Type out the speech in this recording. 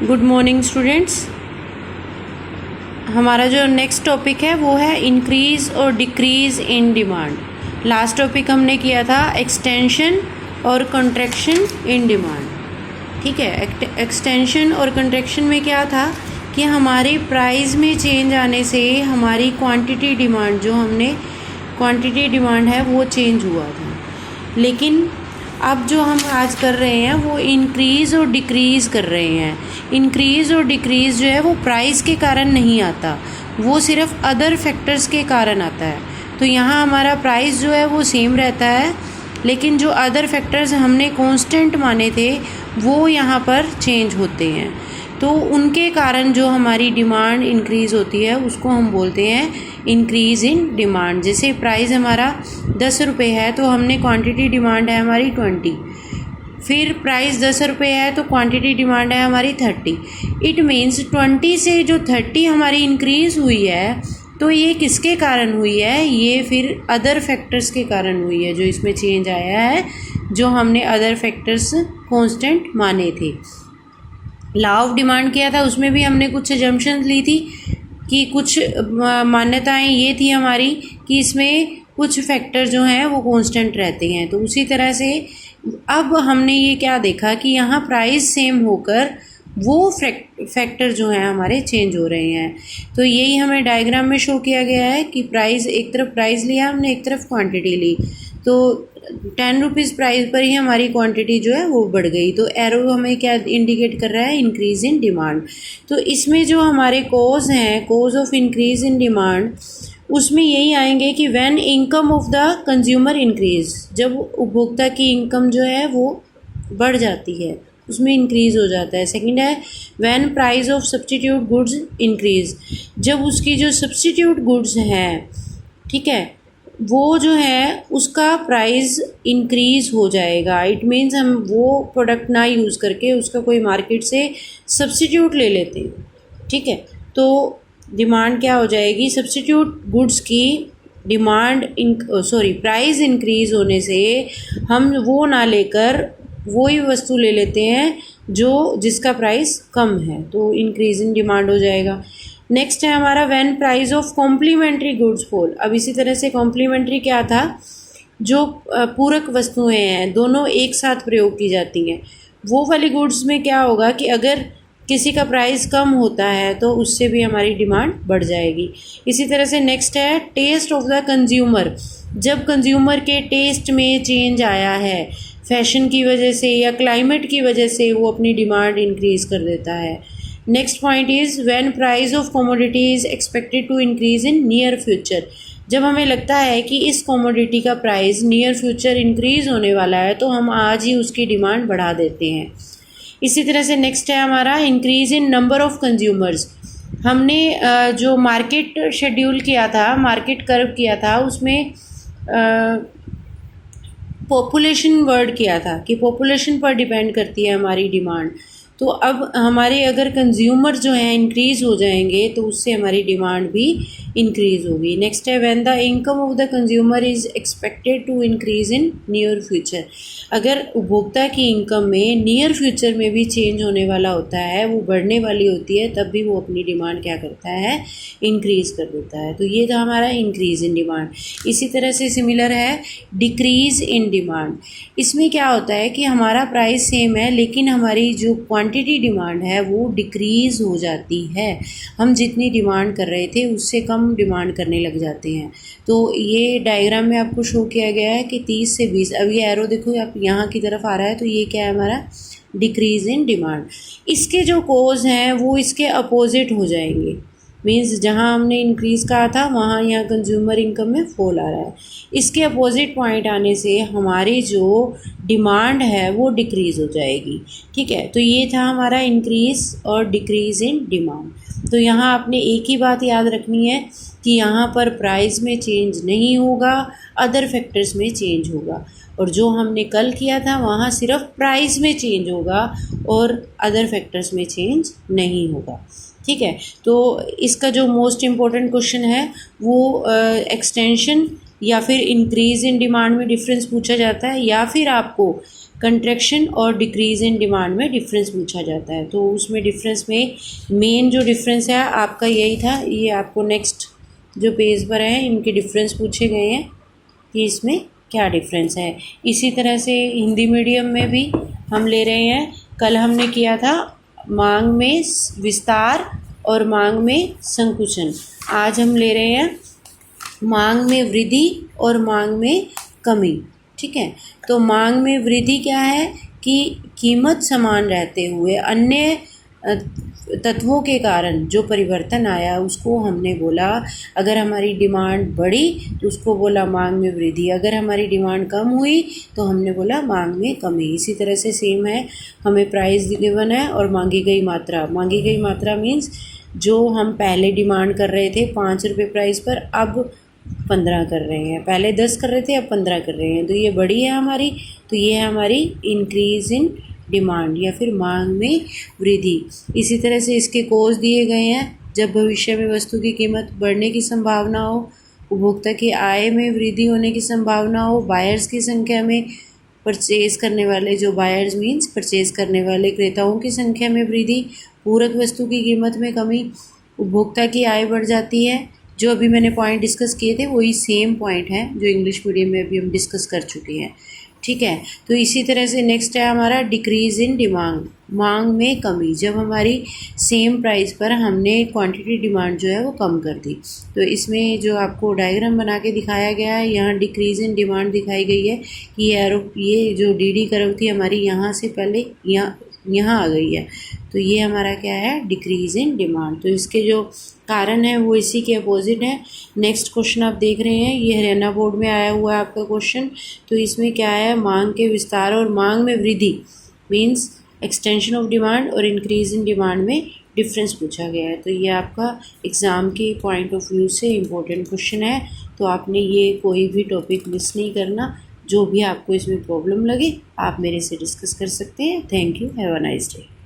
Good morning students. हमारा जो next topic है वो है इंक्रीज़ और decrease in demand. Last topic हमने किया था एक्सटेंशन और कंट्रैक्शन इन डिमांड। ठीक है, एक्सटेंशन और कंट्रैक्शन में क्या था कि हमारी प्राइस में चेंज आने से हमारी क्वांटिटी डिमांड, जो हमने क्वांटिटी डिमांड है वो चेंज हुआ था। लेकिन अब जो हम आज कर रहे हैं वो इंक्रीज़ और डिक्रीज़ कर रहे हैं। इंक्रीज़ और डिक्रीज़ जो है वो प्राइस के कारण नहीं आता, वो सिर्फ अदर फैक्टर्स के कारण आता है। तो यहाँ हमारा प्राइस जो है वो सेम रहता है, लेकिन जो अदर फैक्टर्स हमने कांस्टेंट माने थे वो यहाँ पर चेंज होते हैं। तो उनके कारण जो हमारी डिमांड इंक्रीज़ होती है उसको हम बोलते हैं इंक्रीज़ इन डिमांड। जैसे प्राइस हमारा 10 रुपये है तो हमने क्वांटिटी डिमांड है हमारी 20, फिर प्राइस 10 रुपये है तो क्वांटिटी डिमांड है हमारी 30। इट मीन्स 20 से जो 30 हमारी इंक्रीज़ हुई है, तो ये किसके कारण हुई है? ये फिर अदर फैक्टर्स के कारण हुई है, जो इसमें चेंज आया है, जो हमने अदर फैक्टर्स कांस्टेंट माने थे। लॉ ऑफ डिमांड किया था, उसमें भी हमने कुछ अजम्पशंस ली थी कि कुछ मान्यताएं ये थी हमारी कि इसमें कुछ फैक्टर जो हैं वो कांस्टेंट रहते हैं। तो उसी तरह से अब हमने ये क्या देखा कि यहाँ प्राइस सेम होकर वो फैक्टर जो हैं हमारे चेंज हो रहे हैं। तो यही हमें डायग्राम में शो किया गया है कि प्राइस, एक तरफ प्राइस लिया हमने, एक तरफ क्वांटिटी ली, तो 10 रुपीज़ प्राइस पर ही हमारी क्वांटिटी जो है वो बढ़ गई। तो एरो हमें क्या इंडिकेट कर रहा है? Increase in demand. तो इसमें जो हमारे कॉज हैं, cause of increase in demand, उसमें यही आएंगे कि when income of the consumer increase, जब उपभोक्ता की इनकम जो है वो बढ़ जाती है, उसमें इंक्रीज़ हो जाता है। सेकंड है when price of substitute goods increase, जब उसकी जो सब्स्टिट्यूट गुड्स हैं, ठीक है, वो जो है उसका प्राइस इंक्रीज़ हो जाएगा। इट मीन्स हम वो प्रोडक्ट ना यूज़ करके उसका कोई मार्केट से सब्स्टिट्यूट ले लेते हैं, ठीक है, तो डिमांड क्या हो जाएगी? सब्स्टिट्यूट गुड्स की डिमांड प्राइस इंक्रीज़ होने से हम वो ना लेकर वही वस्तु ले लेते हैं जिसका प्राइस कम है, तो इंक्रीज़ इन डिमांड हो जाएगा। नेक्स्ट है हमारा when price of complementary goods fall. अब इसी तरह से कॉम्प्लीमेंट्री क्या था? जो पूरक वस्तुएं हैं, दोनों एक साथ प्रयोग की जाती हैं, वो वाली गुड्स में क्या होगा कि अगर किसी का प्राइस कम होता है तो उससे भी हमारी डिमांड बढ़ जाएगी। इसी तरह से नेक्स्ट है टेस्ट ऑफ द कंज्यूमर। जब कंज्यूमर के टेस्ट में चेंज आया है, फैशन की वजह से या क्लाइमेट की वजह से, वो अपनी डिमांड इंक्रीज़ कर देता है। Next point is when price of commodity is expected to increase in near future. जब हमें लगता है कि इस कमोडिटी का प्राइस नियर फ्यूचर इंक्रीज़ होने वाला है तो हम आज ही उसकी डिमांड बढ़ा देते हैं। इसी तरह से नेक्स्ट है हमारा increase in number of consumers. हमने जो मार्केट शेड्यूल किया था, मार्केट कर्व किया था, उसमें पॉपुलेशन वर्ड किया था कि पॉपुलेशन पर डिपेंड करती है हमारी डिमांड। तो अब हमारे अगर कंज्यूमर जो हैं इंक्रीज़ हो जाएंगे तो उससे हमारी डिमांड भी इंक्रीज़ होगी। नेक्स्ट है when the income of the consumer is expected to increase in near future. अगर उपभोक्ता की इनकम में नियर फ्यूचर में भी चेंज होने वाला होता है, वो बढ़ने वाली होती है, तब भी वो अपनी डिमांड क्या करता है? इंक्रीज़ कर देता है। तो ये था हमारा इंक्रीज़ इन डिमांड। इसी तरह से सिमिलर है डिक्रीज़ इन डिमांड। इसमें क्या होता है कि हमारा प्राइस सेम है, लेकिन हमारी जो क्वांटिटी डिमांड है वो डिक्रीज़ हो जाती है। हम जितनी डिमांड कर रहे थे उससे कम डिमांड करने लग जाते हैं। तो ये डायग्राम में आपको शो किया गया है कि 30 से 20, अब ये एरो देखो आप यहाँ की तरफ आ रहा है, तो ये क्या है हमारा? Decrease in demand. इसके जो कोज हैं वो इसके अपोजिट हो जाएंगे। मीन्स जहाँ हमने इंक्रीज़ कहा था वहाँ यहाँ कंज्यूमर इनकम में फॉल आ रहा है। इसके अपोजिट पॉइंट आने से हमारी जो डिमांड है वो डिक्रीज़ हो जाएगी। ठीक है, तो ये था हमारा इंक्रीज़ और डिक्रीज़ इन डिमांड। तो यहाँ आपने एक ही बात याद रखनी है कि यहाँ पर प्राइस में चेंज नहीं होगा, अदर फैक्टर्स में चेंज होगा। और जो हमने कल किया था वहाँ सिर्फ प्राइस में चेंज होगा और अदर फैक्टर्स में चेंज नहीं होगा। ठीक है, तो इसका जो मोस्ट इम्पॉर्टेंट क्वेश्चन है वो एक्सटेंशन या फिर इंक्रीज़ इन डिमांड में डिफरेंस पूछा जाता है, या फिर आपको कंट्रैक्शन और डिक्रीज़ इन डिमांड में डिफरेंस पूछा जाता है। तो उसमें डिफरेंस में मेन जो डिफरेंस है आपका यही था। ये आपको नेक्स्ट जो पेज पर है इनके डिफरेंस पूछे गए हैं कि इसमें क्या डिफरेंस है। इसी तरह से हिंदी मीडियम में भी हम ले रहे हैं। कल हमने किया था मांग में विस्तार और मांग में संकुचन। आज हम ले रहे हैं मांग में वृद्धि और मांग में कमी। ठीक है, तो मांग में वृद्धि क्या है कि कीमत समान रहते हुए अन्य तत्वों के कारण जो परिवर्तन आया उसको हमने बोला, अगर हमारी डिमांड बढ़ी तो उसको बोला मांग में वृद्धि, अगर हमारी डिमांड कम हुई तो हमने बोला मांग में कमी। इसी तरह से सेम है, हमें प्राइस गिवन है और मांगी गई मात्रा। मांगी गई मात्रा मीन्स जो हम पहले डिमांड कर रहे थे 5 रुपये प्राइस पर, अब 15 कर रहे हैं। पहले 10 कर रहे थे, अब 15 कर रहे हैं, तो ये बढ़ी है हमारी। तो ये है हमारी इंक्रीज़ इन डिमांड या फिर मांग में वृद्धि। इसी तरह से इसके कोज दिए गए हैं। जब भविष्य में वस्तु की कीमत बढ़ने की संभावना हो, उपभोक्ता की आय में वृद्धि होने की संभावना हो, बायर्स की संख्या में, परचेज़ करने वाले जो बायर्स मीन्स परचेज़ करने वाले क्रेताओं की संख्या में वृद्धि, पूरक वस्तु की कीमत में कमी, उपभोक्ता की आय बढ़ जाती है। जो अभी मैंने पॉइंट डिस्कस किए थे वही सेम पॉइंट है जो इंग्लिश मीडियम में अभी हम डिस्कस कर चुके हैं। ठीक है, तो इसी तरह से नेक्स्ट है हमारा डिक्रीज़ इन डिमांड, मांग में कमी। जब हमारी सेम प्राइस पर हमने क्वांटिटी डिमांड जो है वो कम कर दी। तो इसमें जो आपको डायग्राम बना के दिखाया गया है, यहाँ डिक्रीज़ इन डिमांड दिखाई गई है कि ये जो डी कर्व थी हमारी यहाँ से पहले यहाँ आ गई है। तो ये हमारा क्या है, डिक्रीज़ इन डिमांड। तो इसके जो कारण है वो इसी के अपोजिट है। नेक्स्ट क्वेश्चन आप देख रहे हैं, ये हरियाणा बोर्ड में आया हुआ है आपका क्वेश्चन। तो इसमें क्या है, मांग के विस्तार और मांग में वृद्धि मीन्स एक्सटेंशन ऑफ डिमांड और इंक्रीज इन डिमांड में डिफरेंस पूछा गया है। तो ये आपका एग्ज़ाम के पॉइंट ऑफ व्यू से इम्पोर्टेंट क्वेश्चन है। तो आपने ये कोई भी टॉपिक मिस नहीं करना। जो भी आपको इसमें प्रॉब्लम लगे आप मेरे से डिस्कस कर सकते हैं। Thank you, have a nice day.